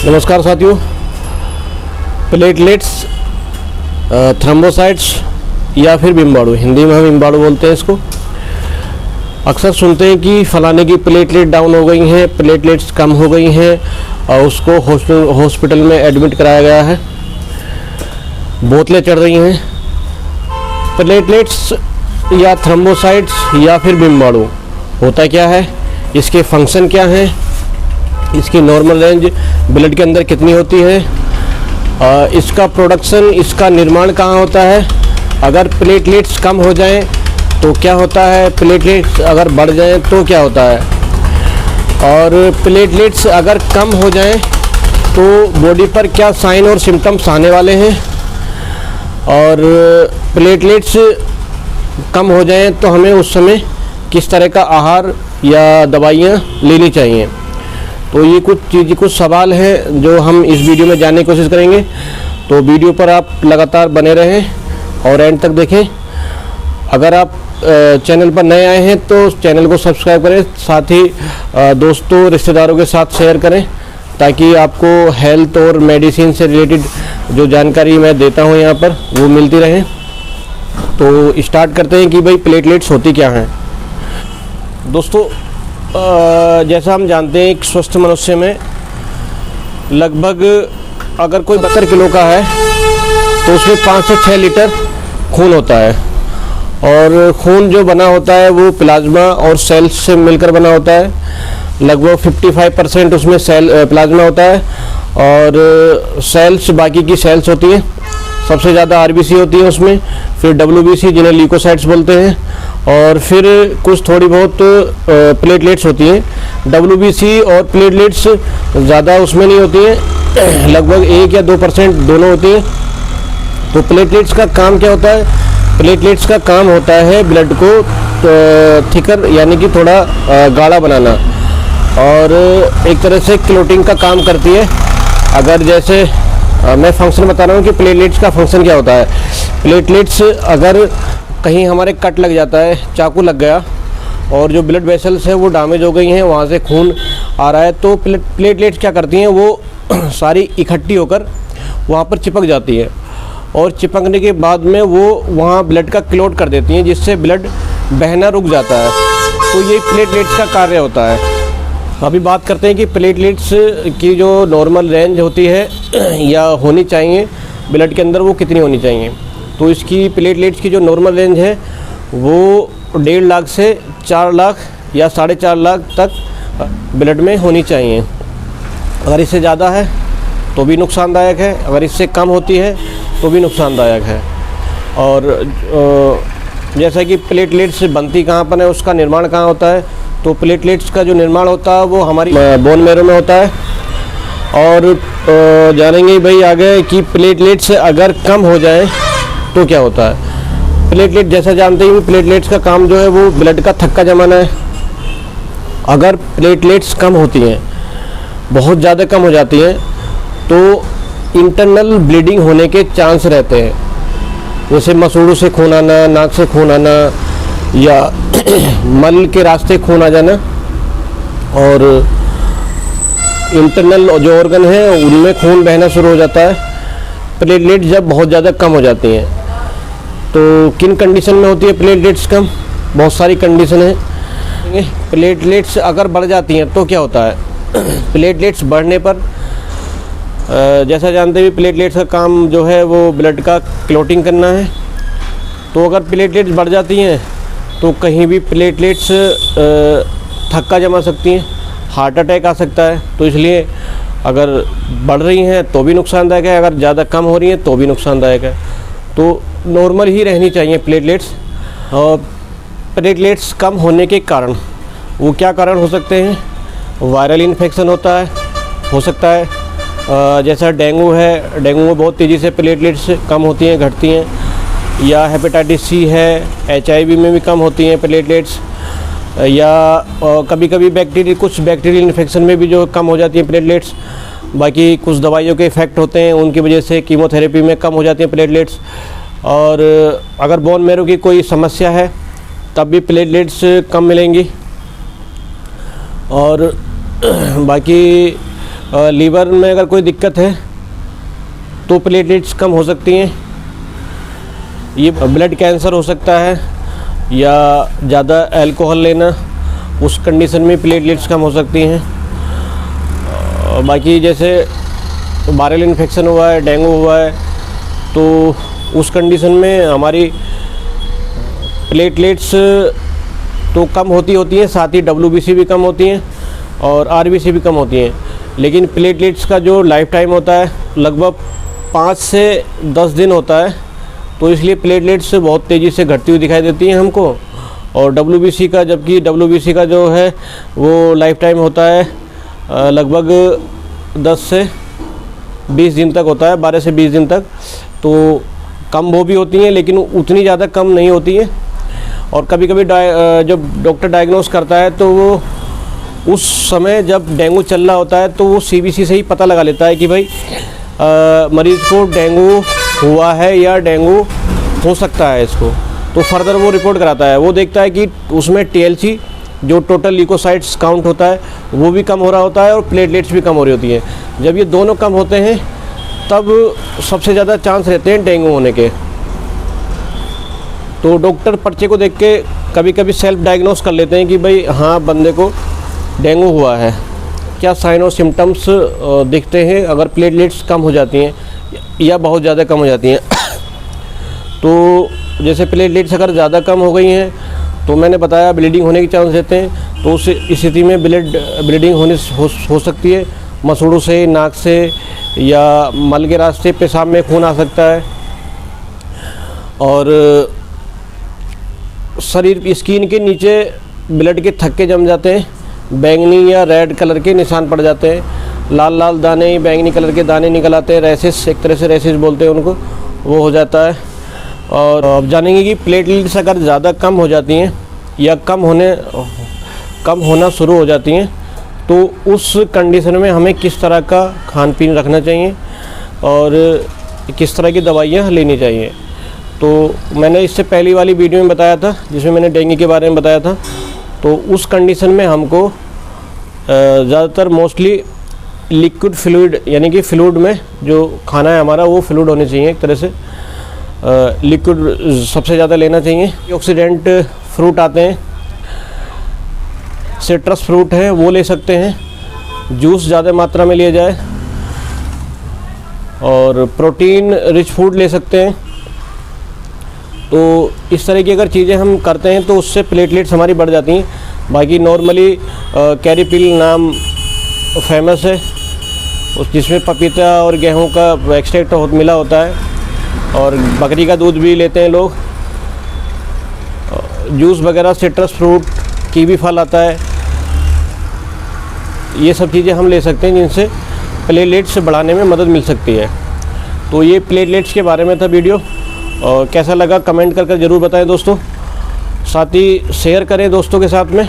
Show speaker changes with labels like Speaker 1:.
Speaker 1: नमस्कार साथियों। Platelets, thrombocytes या फिर बिम्बाणु, हिंदी में हम बिम्बाणु बोलते हैं इसको। अक्सर सुनते हैं कि फलाने की प्लेटलेट डाउन हो गई हैं, प्लेटलेट्स कम हो गई हैं और उसको हॉस्पिटल में एडमिट कराया गया है, बोतलें चढ़ रही हैं। प्लेटलेट्स या थ्रोम्बोसाइट्स या फिर बिम्बाणु होता क्या है, इसके फंक्शन क्या हैं, इसकी नॉर्मल रेंज ब्लड के अंदर कितनी होती है, इसका प्रोडक्शन, इसका निर्माण कहाँ होता है, अगर प्लेटलेट्स कम हो जाएं तो क्या होता है, प्लेटलेट्स अगर बढ़ जाएं तो क्या होता है, और प्लेटलेट्स अगर कम हो जाएं तो बॉडी पर क्या साइन और सिम्टम्स आने वाले हैं, और प्लेटलेट्स कम हो जाएं तो हमें उस समय किस तरह का आहार या दवाइयाँ लेनी चाहिए। तो ये कुछ सवाल हैं जो हम इस वीडियो में जानने की कोशिश करेंगे। तो वीडियो पर आप लगातार बने रहें और एंड तक देखें। अगर आप चैनल पर नए आए हैं तो चैनल को सब्सक्राइब करें, साथ ही दोस्तों रिश्तेदारों के साथ शेयर करें ताकि आपको हेल्थ और मेडिसिन से रिलेटेड जो जानकारी मैं देता हूँ यहाँ पर वो मिलती रहे। तो स्टार्ट करते हैं कि भाई प्लेटलेट्स होती क्या हैं। दोस्तों, जैसा हम जानते हैं एक स्वस्थ मनुष्य में लगभग अगर कोई 72 किलो का है तो उसमें 5 से 6 लीटर खून होता है, और खून जो बना होता है वो प्लाज्मा और सेल्स से मिलकर बना होता है। लगभग 55% उसमें प्लाज्मा होता है और सेल्स, बाकी की सेल्स होती हैं। सबसे ज़्यादा आरबीसी होती है उसमें, फिर डब्ल्यूबीसी जिन्हें ल्यूकोसाइट्स बोलते हैं, और फिर कुछ थोड़ी बहुत प्लेटलेट्स होती हैं। डब्ल्यूबीसी और प्लेटलेट्स ज़्यादा उसमें नहीं होती हैं, लगभग 1 या 2% दोनों होती हैं। तो प्लेटलेट्स का काम क्या होता है? प्लेटलेट्स का काम होता है ब्लड को थिकर यानी कि थोड़ा गाढ़ा बनाना, और एक तरह से क्लोटिंग का काम करती है। अगर जैसे मैं फंक्शन बता रहा हूँ कि प्लेटलेट्स का फंक्शन क्या होता है। प्लेटलेट्स अगर कहीं हमारे कट लग जाता है, चाकू लग गया और जो ब्लड वेसल्स है वो डैमेज हो गई हैं, वहाँ से खून आ रहा है, तो प्लेटलेट्स क्या करती हैं, वो सारी इकट्ठी होकर वहाँ पर चिपक जाती है, और चिपकने के बाद में वो वहाँ ब्लड का क्लोट कर देती हैं, जिससे ब्लड बहना रुक जाता है। तो ये प्लेटलेट्स का कार्य होता है। अभी बात करते हैं कि प्लेटलेट्स की जो नॉर्मल रेंज होती है या होनी चाहिए ब्लड के अंदर, वो कितनी होनी चाहिए। तो इसकी प्लेटलेट्स की जो नॉर्मल रेंज है वो 1.5 लाख से 4 लाख या 4.5 लाख तक ब्लड में होनी चाहिए। अगर इससे ज़्यादा है तो भी नुकसानदायक है, अगर इससे कम होती है तो भी नुकसानदायक है। और जैसा कि प्लेटलेट्स बनती कहाँ पर है, उसका निर्माण कहाँ होता है, तो प्लेटलेट्स का जो निर्माण होता है वो हमारी बोन मैरो में होता है। और जानेंगे भाई आगे कि प्लेटलेट्स अगर कम हो जाए तो क्या होता है। प्लेटलेट जैसा जानते हैं, प्लेटलेट्स का काम जो है वो ब्लड का थक्का जमाना है। अगर प्लेटलेट्स कम होती हैं, बहुत ज़्यादा कम हो जाती हैं, तो इंटरनल ब्लीडिंग होने के चांस रहते हैं। जैसे मसूड़ों से खून आना, नाक से खून आना, या मल के रास्ते खून आ जाना, और इंटरनल जो ऑर्गन है उनमें खून बहना शुरू हो जाता है प्लेटलेट जब बहुत ज़्यादा कम हो जाती हैं। तो किन कंडीशन में होती है प्लेटलेट्स कम? बहुत सारी कंडीशन है। प्लेटलेट्स अगर बढ़ जाती हैं तो क्या होता है। प्लेटलेट्स बढ़ने पर जैसा जानते हैं प्लेटलेट्स का काम जो है वो ब्लड का क्लोटिंग करना है। तो अगर प्लेटलेट्स बढ़ जाती हैं तो कहीं भी प्लेटलेट्स थक्का जमा सकती हैं, हार्ट अटैक आ सकता है। तो इसलिए अगर बढ़ रही हैं तो भी नुकसानदायक है, अगर ज़्यादा कम हो रही हैं तो भी नुकसानदायक है। तो नॉर्मल ही रहनी चाहिए प्लेटलेट्स। और प्लेटलेट्स कम होने के कारण, वो क्या कारण हो सकते हैं? वायरल इन्फेक्शन होता है, हो सकता है जैसा डेंगू है, डेंगू में बहुत तेज़ी से प्लेटलेट्स कम होती हैं, घटती हैं, या हेपेटाइटिस सी है, HIV में भी कम होती हैं प्लेटलेट्स, या कभी कभी कुछ बैक्टीरियल इन्फेक्शन में भी जो कम हो जाती हैं प्लेटलेट्स। बाकी कुछ दवाइयों के इफ़ेक्ट होते हैं, उनकी वजह से कीमोथेरेपी में कम हो जाती हैं प्लेटलेट्स। और अगर बोन मैरो की कोई समस्या है तब भी प्लेटलेट्स कम मिलेंगी। और बाकी लीवर में अगर कोई दिक्कत है तो प्लेटलेट्स कम हो सकती हैं। ये ब्लड कैंसर हो सकता है या ज़्यादा अल्कोहल लेना, उस कंडीशन में प्लेटलेट्स कम हो सकती हैं। बाकी जैसे वायरल इन्फेक्शन हुआ है, डेंगू हुआ है, तो उस कंडीशन में हमारी प्लेटलेट्स तो कम होती हैं, साथ ही WBC भी कम होती हैं और RBC भी कम होती हैं। लेकिन प्लेटलेट्स का जो लाइफ टाइम होता है लगभग 5 से 10 दिन होता है, तो इसलिए प्लेटलेट्स बहुत तेज़ी से घटती हुई दिखाई देती हैं हमको। और WBC का, जबकि WBC का जो है वो लाइफ टाइम होता है लगभग 10 से 20 दिन तक होता है, 12 से 20 दिन तक। तो कम वो भी होती हैं लेकिन उतनी ज़्यादा कम नहीं होती हैं। और कभी कभी जब डॉक्टर डायग्नोस करता है तो वो उस समय जब डेंगू चल रहा होता है तो वो CBC से ही पता लगा लेता है कि भाई मरीज़ को डेंगू हुआ है या डेंगू हो सकता है इसको। तो फर्दर वो रिपोर्ट कराता है, वो देखता है कि उसमें TLC जो टोटल ल्यूकोसाइट्स काउंट होता है वो भी कम हो रहा होता है और प्लेटलेट्स भी कम हो रही होती हैं। जब ये दोनों कम होते हैं तब सबसे ज़्यादा चांस रहते हैं डेंगू होने के। तो डॉक्टर पर्चे को देख के कभी कभी सेल्फ डायग्नोस कर लेते हैं कि भाई हाँ बंदे को डेंगू हुआ है, क्या साइन और सिम्टम्स दिखते हैं अगर प्लेटलेट्स कम हो जाती हैं या बहुत ज़्यादा कम हो जाती हैं। तो जैसे प्लेटलेट्स अगर ज़्यादा कम हो गई हैं तो मैंने बताया ब्लीडिंग होने के चांस रहते हैं। तो उस स्थिति में ब्लीडिंग हो सकती है मसूड़ों से, नाक से या मल के रास्ते, पेशाब में खून आ सकता है। और शरीर स्किन के नीचे ब्लड के थक्के जम जाते हैं, बैंगनी या रेड कलर के निशान पड़ जाते हैं, लाल लाल दाने, बैंगनी कलर के दाने निकल आते हैं, रैसेस, एक तरह से रैसेस बोलते हैं उनको, वो हो जाता है। और अब जानेंगे कि प्लेटलेट्स अगर ज़्यादा कम हो जाती हैं या कम होना शुरू हो जाती हैं तो उस कंडीशन में हमें किस तरह का खान पीन रखना चाहिए और किस तरह की दवाइयाँ लेनी चाहिए। तो मैंने इससे पहली वाली वीडियो में बताया था जिसमें मैंने डेंगू के बारे में बताया था। तो उस कंडीशन में हमको ज़्यादातर मोस्टली लिक्विड फ्लूइड, यानी कि फ्लूइड में जो खाना है हमारा वो फ्लूइड होने चाहिए, एक तरह से लिक्विड सबसे ज़्यादा लेना चाहिए। ऑक्सीडेंट फ्रूट आते हैं, सिट्रस फ्रूट हैं वो ले सकते हैं, जूस ज़्यादा मात्रा में लिया जाए, और प्रोटीन रिच फूड ले सकते हैं। तो इस तरह की अगर चीज़ें हम करते हैं तो उससे प्लेटलेट्स हमारी बढ़ जाती हैं। बाकी नॉर्मली कैरीपिल नाम फेमस है, जिसमें पपीता और गेहूं का एक्सट्रैक्ट मिला होता है, और बकरी का दूध भी लेते हैं लोग। जूस वगैरह, सिट्रस फ्रूट, कीवी फल आता है, ये सब चीज़ें हम ले सकते हैं जिनसे प्लेटलेट्स बढ़ाने में मदद मिल सकती है। तो ये प्लेटलेट्स के बारे में था वीडियो, और कैसा लगा कमेंट कर ज़रूर बताएं दोस्तों। साथ ही शेयर करें दोस्तों के साथ में।